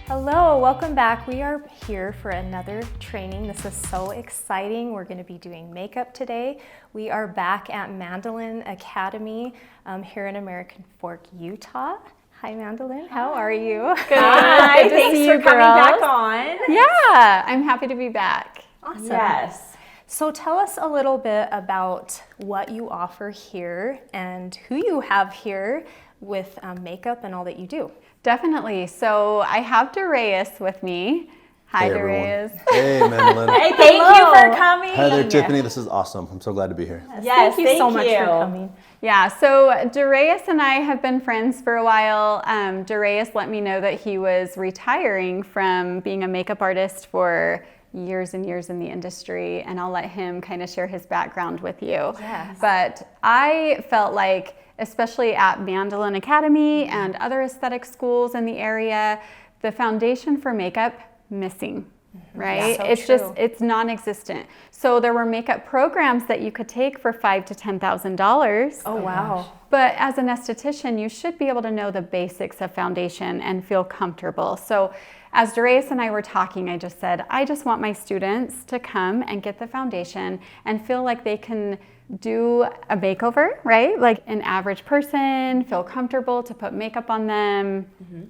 Hello, welcome back. We are here for another training. This is so exciting. We're going to be doing makeup today. We are back at Mandolin Academy here in American Fork, Utah. Hi, Mandolin. How are you? Good. Hi, Good to thanks see for you, coming girls. back on. Yeah, I'm happy to be back. Awesome. Yes. So tell us a little bit about what you offer here and who you have here with makeup and all that you do. Definitely. So I have Darius with me. Hi, Hey, everyone. Darius. Hey, Mandolin. Hey, thank you for coming. Hi there, Tiffany. This is awesome. I'm so glad to be here. Yes, Thank you so much for coming. Yeah, so Darius and I have been friends for a while. Darius let me know that he was retiring from being a makeup artist for years and years in the industry, and I'll let him kind of share his background with you. Yes. But I felt like, especially at Mandolin Academy and other aesthetic schools in the area, the foundation for makeup missing, right? So it's true. just, it's non-existent. So there were makeup programs that you could take for $5,000 to $10,000. Oh, wow. But as an esthetician, you should be able to know the basics of foundation and feel comfortable. So as Darius and I were talking, I just said, I just want my students to come and get the foundation and feel like they can do a makeover, right? Like an average person, feel comfortable to put makeup on them.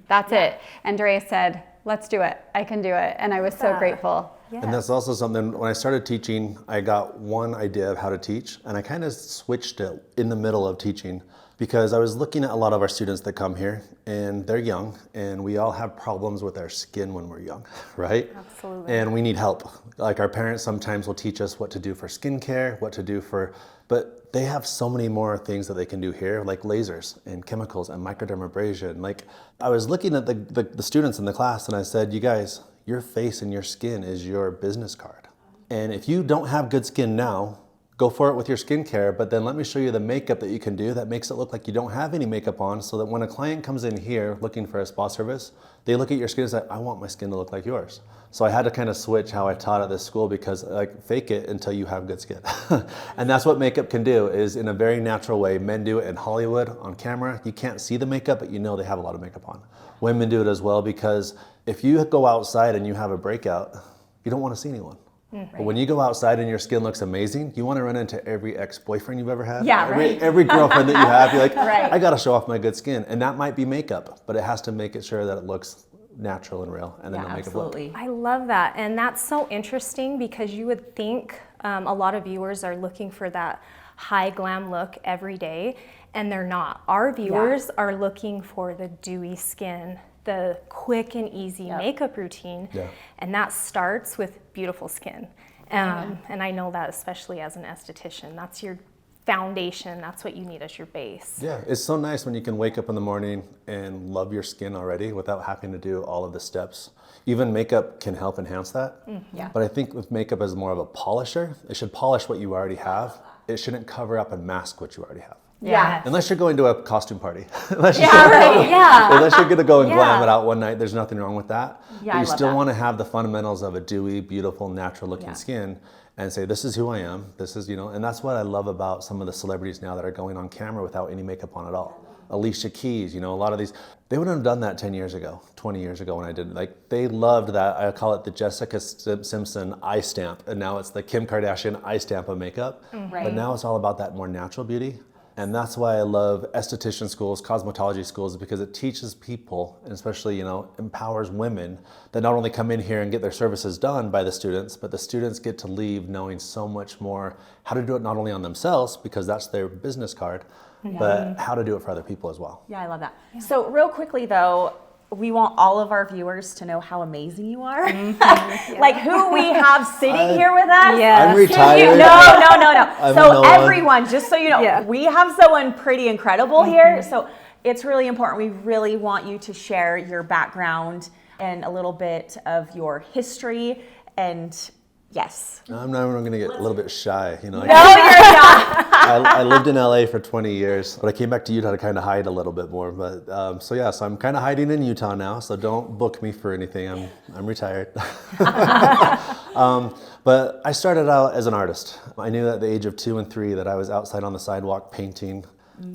That's it. And Darius said, let's do it. I can do it. And I was so grateful. Yeah. And that's also something, when I started teaching, I got one idea of how to teach, and I kind of switched it in the middle of teaching because I was looking at a lot of our students that come here, and they're young, and we all have problems with our skin when we're young, right? Absolutely. And we need help. Like our parents sometimes will teach us what to do for skincare, what to do for, but they have so many more things that they can do here, like lasers and chemicals and microdermabrasion. Like I was looking at the students in the class, and I said, you guys, your face and your skin is your business card. And if you don't have good skin now, go for it with your skincare, but then let me show you the makeup that you can do that makes it look like you don't have any makeup on, so that when a client comes in here looking for a spa service, they look at your skin and say, I want my skin to look like yours. So I had to kind of switch how I taught at this school because like fake it until you have good skin. And that's what makeup can do, is in a very natural way. Men do it in Hollywood on camera. You can't see the makeup, but you know they have a lot of makeup on. Women do it as well, because if you go outside and you have a breakout, you don't want to see anyone. But when you go outside and your skin looks amazing, you want to run into every ex-boyfriend you've ever had. Yeah, right. Every girlfriend that you have, you're like, Right. I got to show off my good skin. And that might be makeup, but it has to make it sure that it looks natural and real, and then Yeah, the makeup look. absolutely. I love that. And that's so interesting because you would think a lot of viewers are looking for that high glam look every day, and they're not. Our viewers are looking for the dewy skin, the quick and easy makeup routine, and that starts with beautiful skin. And I know that, especially as an esthetician, that's your foundation. That's what you need as your base. Yeah, it's so nice when you can wake up in the morning and love your skin already without having to do all of the steps. Even makeup can help enhance that. But I think with makeup as more of a polisher, it should polish what you already have. It shouldn't cover up and mask what you already have. Yeah. Unless you're going to a costume party. Unless Yeah. you're gonna go and glam it out one night, there's nothing wrong with that. Yeah, But I you love still that. want to have the fundamentals of a dewy, beautiful, natural looking skin, and say, this is who I am, this is, and that's what I love about some of the celebrities now that are going on camera without any makeup on at all. Alicia Keys, a lot of these, they wouldn't have done that 10 years ago, 20 years ago when I did it. Like, they loved that. I call it the Jessica Simpson eye stamp, and now it's the Kim Kardashian eye stamp of makeup. But now it's all about that more natural beauty. And that's why I love esthetician schools, cosmetology schools, because it teaches people, and especially, empowers women that not only come in here and get their services done by the students, but the students get to leave knowing so much more how to do it not only on themselves, because that's their business card, but how to do it for other people as well. Yeah, I love that. So real quickly though, we want all of our viewers to know how amazing you are. Like who we have sitting here with us. I'm retired. No. I'm So no everyone, just so you know, we have someone pretty incredible here. So it's really important. We really want you to share your background and a little bit of your history. And yes. I'm going to get a little bit shy. No, you're not. I lived in LA for 20 years, but I came back to Utah to kind of hide a little bit more. But so I'm kind of hiding in Utah now. So don't book me for anything. I'm retired. But I started out as an artist. I knew at the age of 2 and 3 that I was outside on the sidewalk painting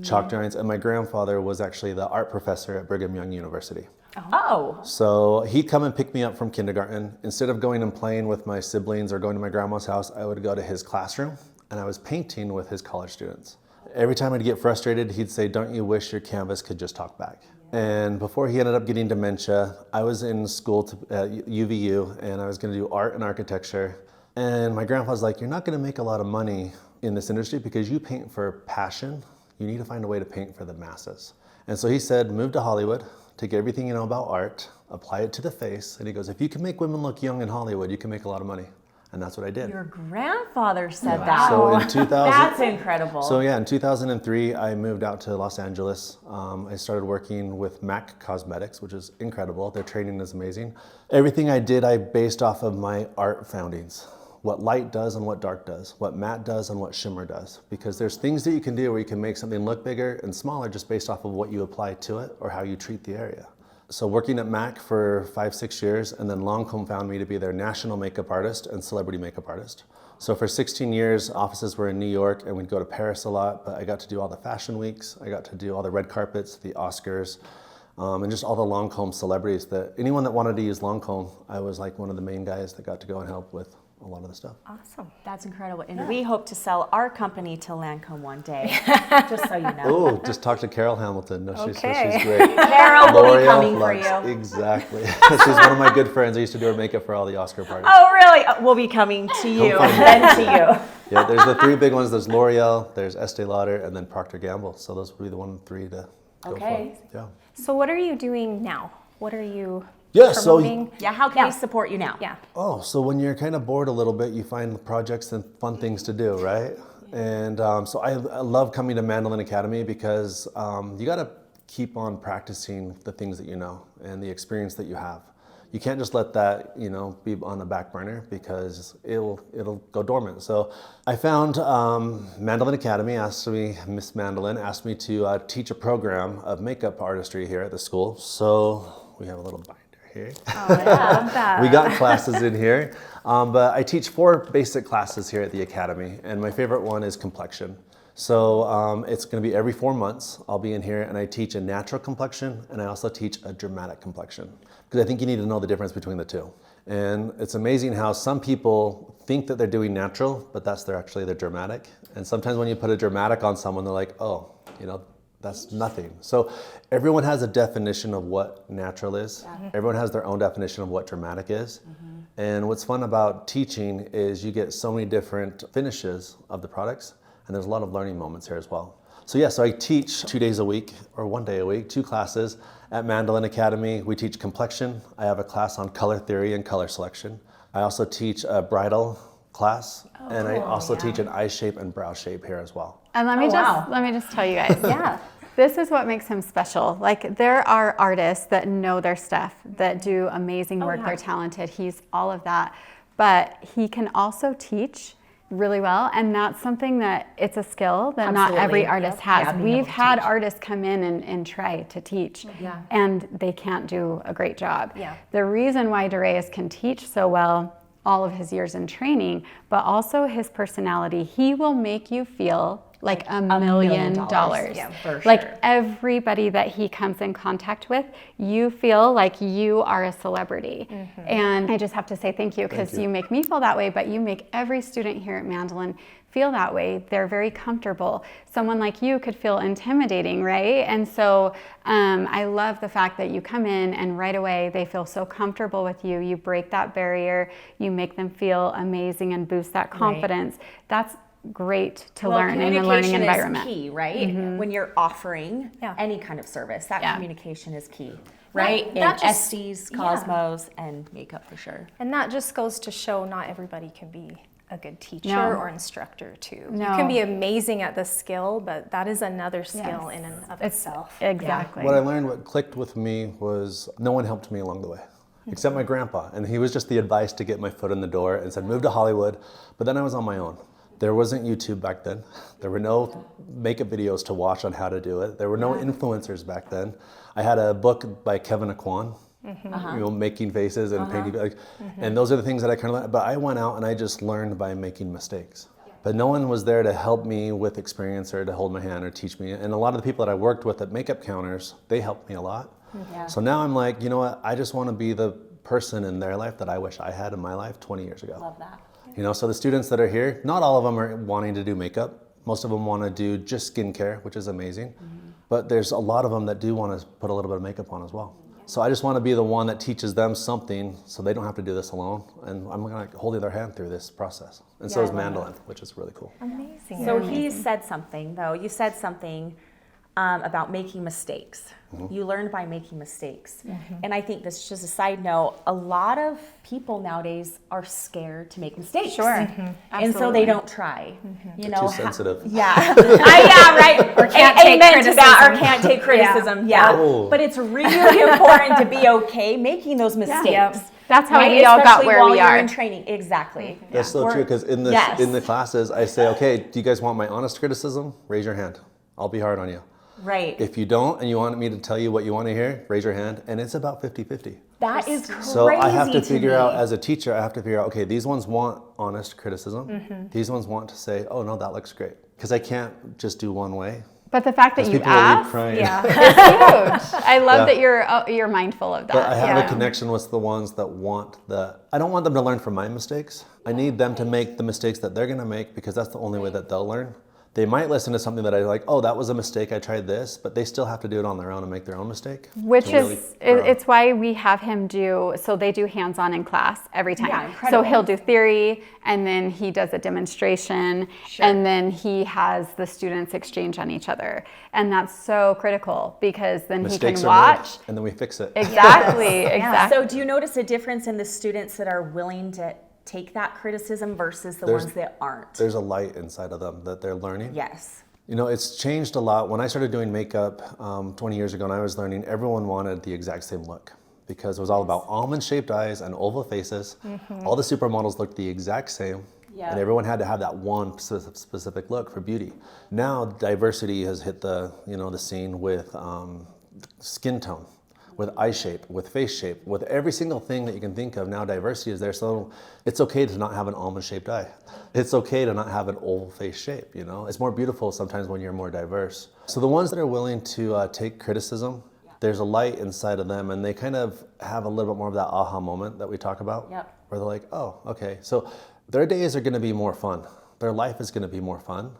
chalk drawings, and my grandfather was actually the art professor at Brigham Young University. Oh. So he'd come and pick me up from kindergarten. Instead of going and playing with my siblings or going to my grandma's house, I would go to his classroom and I was painting with his college students. Every time I'd get frustrated, he'd say, "Don't you wish your canvas could just talk back?" And before he ended up getting dementia, I was in school at UVU and I was going to do art and architecture. And my grandpa was like, "You're not going to make a lot of money in this industry because you paint for passion. You need to find a way to paint for the masses." And so he said, "Move to Hollywood, take everything you know about art, apply it to the face." And he goes, "If you can make women look young in Hollywood, you can make a I money." And that's what I did. Your grandfather said that. So in 2000, That's incredible. So yeah, in 2003, I moved out to Los Angeles. I started working with MAC Cosmetics, which is incredible. Their training is amazing. Everything I did, I based off of my art foundings. What light does and what dark does, what matte does and what shimmer does. Because there's things that you can do where you can make something look bigger and smaller just based off of what you apply to it or how you treat the area. So working at MAC for 5-6 years, and then Lancôme found me to be their national makeup artist and celebrity makeup artist. So for 16 years, offices were in New York, and we'd go to Paris a lot, but I got to do all the fashion weeks, I got to do all the red carpets, the Oscars, and just all the Lancôme celebrities. That anyone that wanted to use Lancôme, I was like one of the main guys that got to go and help with a lot of the stuff. Awesome. That's incredible. And we hope to sell our company to Lancôme one day, just so you know. Oh, just talk to Carol Hamilton. No, she's Okay. great. Carol will be coming for Lux, you. Exactly. She's one of my good friends. I used to do her makeup for all the Oscar parties. Oh, really? We'll be coming to you, find me. then to you. Yeah, there's the 3 big ones. There's L'Oreal, there's Estee Lauder, and then Procter & Gamble. So those would be the 3 to go Okay. for. Yeah. So what are you doing now? What are you Yeah, so promoting? Yeah, how can we support you now? Yeah. Oh, so when you're kind of bored a little bit, you find projects and fun things to do, right? And so I love coming to Mandolin Academy because you got to keep on practicing the things that you know and the experience that you have. You can't just let that, be on the back burner because it'll go dormant. So I found Mandolin Academy Miss Mandolin asked me to teach a program of makeup artistry here at the school. So we have a little binder here. Oh, I love that. We got classes in here, but I teach 4 basic classes here at the Academy, and my favorite one is complexion. So it's going to be every 4 months. I'll be in here and I teach a natural complexion and I also teach a dramatic complexion because I think you need to know the difference between the 2. And it's amazing how some people think that they're doing natural, but actually they're dramatic. And sometimes when you put a dramatic on someone, they're like, "Oh, that's nothing." So everyone has a definition of what natural is. Yeah. Everyone has their own definition of what dramatic is. Mm-hmm. And what's fun about teaching is you get so many different finishes of the products. And there's a lot of learning moments here as well. So I teach 2 days a week or 1 day a week, 2 classes at Mandolin Academy. We teach complexion. I have a class on color theory and color selection. I also teach a bridal class, and I also teach an eye shape and brow shape here as well. And let me just tell you guys. Yeah. This is what makes him special. Like, there are artists that know their stuff, that do amazing work. yeah. They're talented. He's all of that. But he can also teach really well, and that's something that it's a skill that not every artist has. Yeah, We've had artists come in and try to teach, and they can't do a great job. Yeah. The reason why Darius can teach so well, all of his years in training, but also his personality, he will make you feel like $1 million. Yeah, for Like sure. everybody that he comes in contact with, you feel like you are a celebrity. Mm-hmm. And I just have to say thank you because you make me feel that way, but you make every student here at Mandolin feel that way. They're very comfortable. Someone like you could feel intimidating, right? And so I love the fact that you come in and right away they feel so comfortable with you. You break that barrier, you make them feel amazing and boost that confidence. That's great to learn in a learning environment. Communication is key, right? When you're offering any kind of service, that communication is key, right? In Estes, Cosmos, and makeup for sure. And that just goes to show not everybody can be a good teacher or instructor too. No. You can be amazing at the skill, but that is another skill in and of itself. Exactly. What I learned, what clicked with me was no one helped me along the way. Except my grandpa. And he was just the advice to get my foot in the door and said, move to Hollywood. But then I was on my own. There wasn't YouTube back then. There were no makeup videos to watch on how to do it. There were no influencers back then. I had a book by Kevin Aquan, making faces and painting. And those are the things that I kind of learned. But I went out and I just learned by making mistakes. But no one was there to help me with experience or to hold my hand or teach me. And a lot of the people that I worked with at makeup counters, they helped me a lot. Yeah. So now I'm like, you know what? I just want to be the person in their life that I wish I had in my life 20 years ago. Love that. You know, so the students that are here, not all of them are wanting to do makeup. Most of them want to do just skincare, which is amazing. But there's a lot of them that do want to put a little bit of makeup on as well. So I just want to be the one that teaches them something so they don't have to do this alone. And I'm going to hold their hand through this process. And so Yeah, is I love Mandolin, which is really cool. Amazing. So he said something, though. You said something about making mistakes. You learn by making mistakes. And I think this is just a side note. A lot of people nowadays are scared to make mistakes. Sure. And so they don't try. You know, Too sensitive. Yeah. Yeah, right. Or can't take amen to that, or criticism. can't take criticism. Yeah. Oh. But it's really important to be okay making those mistakes. Yep. That's how Right? we all got Especially where while we you're are. in training. Exactly. That's so true, because in the classes, I say, okay, do you guys want my honest criticism? Raise your hand. I'll be hard on you. Right. If you don't and you want me to tell you what you want to hear, raise your hand. And it's about 50-50. That is crazy. So I have to figure me. out, as a teacher, I have to figure out, okay, these ones want honest criticism. These ones want to say, oh no, that looks great. Because I can't just do one way. But the fact that Because you people will leave ask crying. is huge. I love Yeah. that you're mindful of that. But I have Yeah. a connection with the ones that want I don't want them to learn from my mistakes. I need them to make the mistakes that they're going to make, because that's the only way that they'll learn. They might listen to something that I like, oh, that was a mistake, I tried this, but they still have to do it on their own and make their own mistake. Which to really is, grow. it's why we have him so they do hands-on in class every time. Yeah, So incredible. he'll do theory, and then he does a demonstration, and then he has the students exchange on each other. And that's so critical, because then Mistakes he can are made, watch. and then we fix it. Exactly, exactly. So do you notice a difference in the students that are willing to take that criticism versus the ones that aren't? There's a light inside of them that they're learning. Yes. You know, it's changed a lot. When I started doing makeup 20 years ago and I was learning, everyone wanted the exact same look, because it was all about almond-shaped eyes and oval faces. All the supermodels looked the exact same. Yeah. And everyone had to have that one specific look for beauty. Now diversity has hit the scene with skin tone, with eye shape, with face shape, with every single thing that you can think of. Now diversity is there, so it's okay to not have an almond-shaped eye. It's okay to not have an oval face shape, you know? It's more beautiful sometimes when you're more diverse. So the ones that are willing to take criticism, there's a light inside of them, and they kind of have a little bit more of that aha moment that we talk about, where they're like, oh, okay. So their days are gonna be more fun. Their life is gonna be more fun,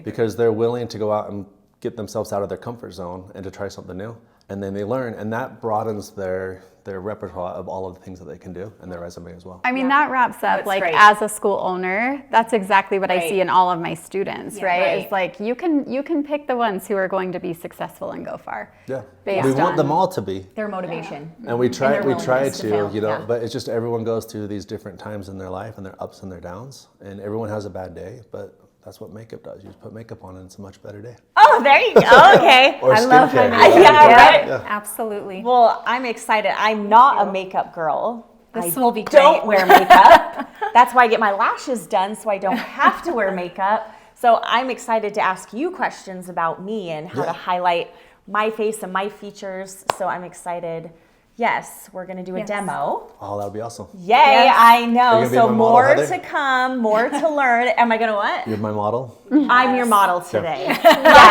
because they're willing to go out and get themselves out of their comfort zone and to try something new. And then they learn, and that broadens their repertoire of all of the things that they can do, and their resume as well. I mean, that wraps up, That's like, great. as a school owner, that's exactly what I see in all of my students, right? right. It's like, you can pick the ones who are going to be successful and go far. Yeah, Based we want on- them all to be, Their motivation. and we try their willingness to to, fail, you know, yeah. but it's just everyone goes through these different times in their life, and their ups and their downs, and everyone has a bad day, but that's what makeup does. You just put makeup on and it's a much better day. Oh, there you go. Okay. Or I love skincare. my Yeah, right. Yeah. Absolutely. Well, I'm excited. I'm not a makeup girl. This I will be don't great. wear makeup. That's why I get my lashes done, so I don't have to wear makeup. So I'm excited to ask you questions about me and how to highlight my face and my features. So I'm excited. Yes, we're going to do a demo. Oh, that would be awesome. Yay, Yes. I Are know. you gonna be So my model, more Heather? to come, more to learn. Am I going to what? You're my model. I'm your model today.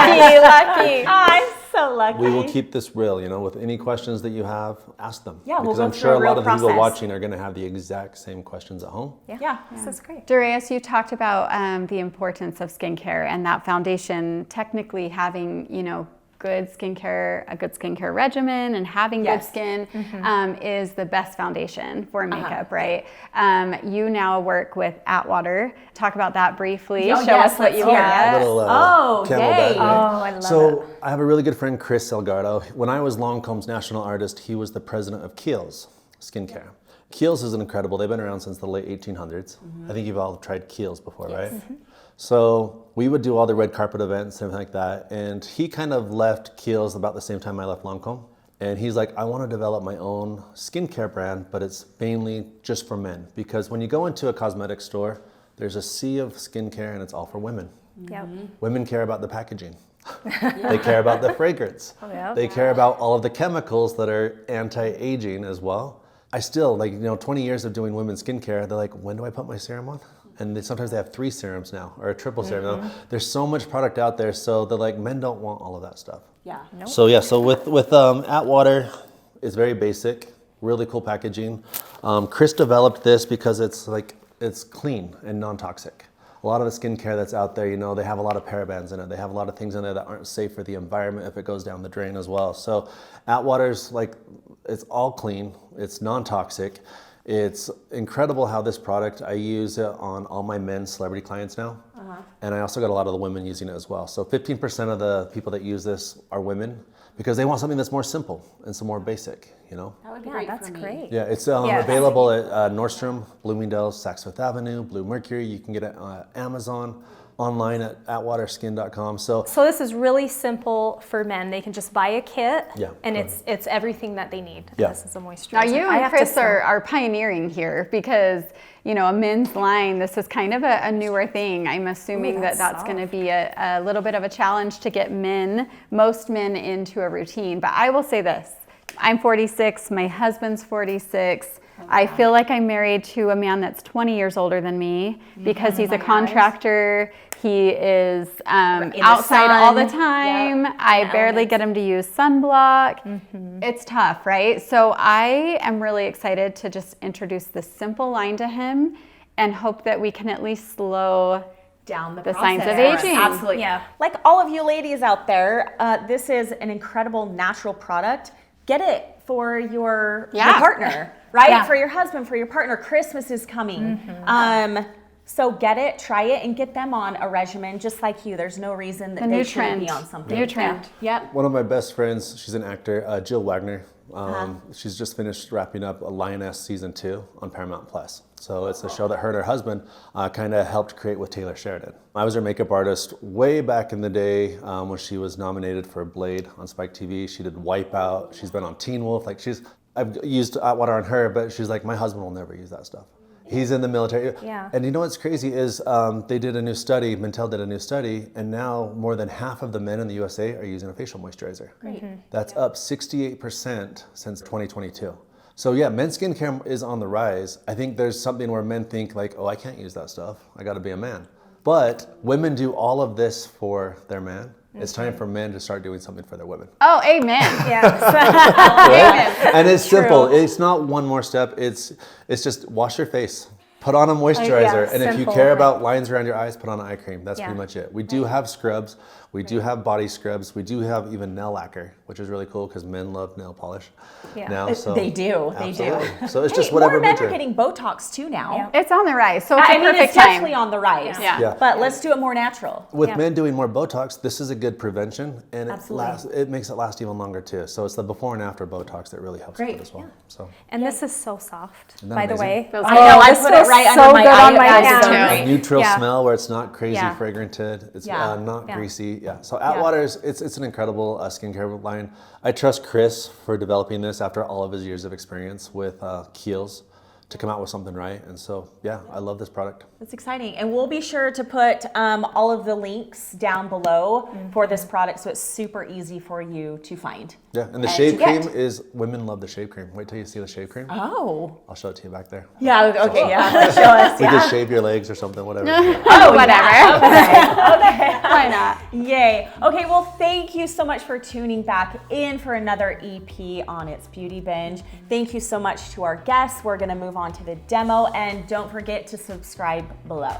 Lucky. I'm so lucky. We will keep this real, you know, with any questions that you have, ask them. Yeah, we'll because go I'm through sure a a real lot of the people process. watching are going to have the exact same questions at home. Yeah. This is great. Darius, you talked about the importance of skincare, and that foundation technically having, a good skincare regimen and having good skin is the best foundation for makeup, right? You now work with Atwater. Talk about that briefly. Oh, Show yes, us what you let's hear have. it. Little Oh, camelback, yay. right? Oh, I love So I have a really good friend, Chris Salgado. When I was Lancôme's national artist, he was the president of Kiehl's Skincare. Kiehl's is incredible. They've been around since the late 1800s. I think you've all tried Kiehl's before, right? So we would do all the red carpet events and everything like that. And he kind of left Kiehl's about the same time I left Lancôme. And he's like, I want to develop my own skincare brand, but it's mainly just for men. Because when you go into a cosmetic store, there's a sea of skincare and it's all for women. Yep. Women care about the packaging. They care about the fragrance. yeah. They care about all of the chemicals that are anti-aging as well. I still, 20 years of doing women's skincare, they're like, when do I put my serum on? And sometimes they have 3 serums now, or a triple serum. Now, there's so much product out there, so they're like, men don't want all of that stuff. Yeah. Nope. So yeah, so with Atwater, it's very basic, really cool packaging. Chris developed this because it's clean and non-toxic. A lot of the skincare that's out there, they have a lot of parabens in it. They have a lot of things in there that aren't safe for the environment if it goes down the drain as well. So Atwater's it's all clean, it's non-toxic. It's incredible how this product, I use it on all my men's celebrity clients now. And I also got a lot of the women using it as well. So 15% of the people that use this are women because they want something that's more simple and some more basic, That would be Yeah, great that's for me. great. Yeah, it's Yes. available at Nordstrom, Bloomingdale's, Saks Fifth Avenue, Blue Mercury. You can get it on Amazon, online at atwaterskin.com. So this is really simple for men. They can just buy a kit, Yeah, and go it's everything that they need. Yeah. This is a moisturizer. Now you I and have to Chris smell- are pioneering here because, a men's line, this is kind of a newer thing. I'm assuming that's that's going to be a little bit of a challenge to get most men into a routine. But I will say this, I'm 46, my husband's 46. I feel like I'm married to a man that's 20 years older than me because he's a contractor. He is outside all the time. I barely get him to use sunblock. It's tough, right? So I am really excited to just introduce this simple line to him and hope that we can at least slow Down the signs of aging. Absolutely. Yeah. Like all of you ladies out there, this is an incredible natural product. Get it for your partner, right? Yeah. For your husband, for your partner. Christmas is coming. So get it, try it, and get them on a regimen just like you. There's no reason that they shouldn't be on something. New trend. Yep. one of my best friends, she's an actor, Jill Wagner. She's just finished wrapping up Lioness season 2 on Paramount Plus. So it's a show that her and her husband kind of helped create with Taylor Sheridan. I was her makeup artist way back in the day when she was nominated for Blade on Spike TV. She did Wipeout. She's been on Teen Wolf. I've used Atwater on her, but she's like, my husband will never use that stuff. He's in the military. Yeah. And you know what's crazy is they did a new study, Mintel did a new study, and now more than half of the men in the USA are using a facial moisturizer. Great. That's up 68% since 2022. So yeah, men's skincare is on the rise. I think there's something where men think like, oh, I can't use that stuff. I gotta be a man. But women do all of this for their man. It's time for men to start doing something for their women. Oh, amen. And it's simple. It's not one more step. It's just wash your face. Put on a moisturizer. And if you simple, care right. about lines around your eyes, put on an eye cream. That's Yeah. pretty much it. We do have scrubs. We do have body scrubs. We do have even nail lacquer, which is really cool because men love nail polish now. So They do. They do. absolutely. So it's Hey, just whatever more men winter. are getting Botox too now. Yeah. It's on the rise, so it's I a mean, perfect it's time. definitely on the rise. Yeah. But let's do it more natural. With Yeah. men doing more Botox, this is a good prevention, and Absolutely. it makes it last even longer too. So it's the before and after Botox that really helps with Great, it as well. So And this is so soft, Isn't that by the amazing? way. Feels I know, I this put it feels right so under my good eye. on my It hand. feels so great. neutral Yeah. smell where it's not crazy Yeah. fragranted. It's Yeah. not Yeah. greasy. Yeah. So Atwater's it's an incredible skincare line. I trust Chris for developing this after all of his years of experience with Kiehl's to come out with something right. And so yeah, I love this product. That's exciting. And we'll be sure to put all of the links down below for this product so it's super easy for you to find. Yeah. And the And shave to get. cream is women love the shave cream. Wait till you see the shave cream. Oh. I'll show it to you back there. Yeah, okay, yeah. Show us. We Yeah. just shave your legs or something, whatever. Oh, whatever. Okay. Why not? Yay. Okay, well, thank you so much for tuning back in for another EP on It's Beauty Binge. Thank you so much to our guests. We're going to move on to the demo, and don't forget to subscribe below.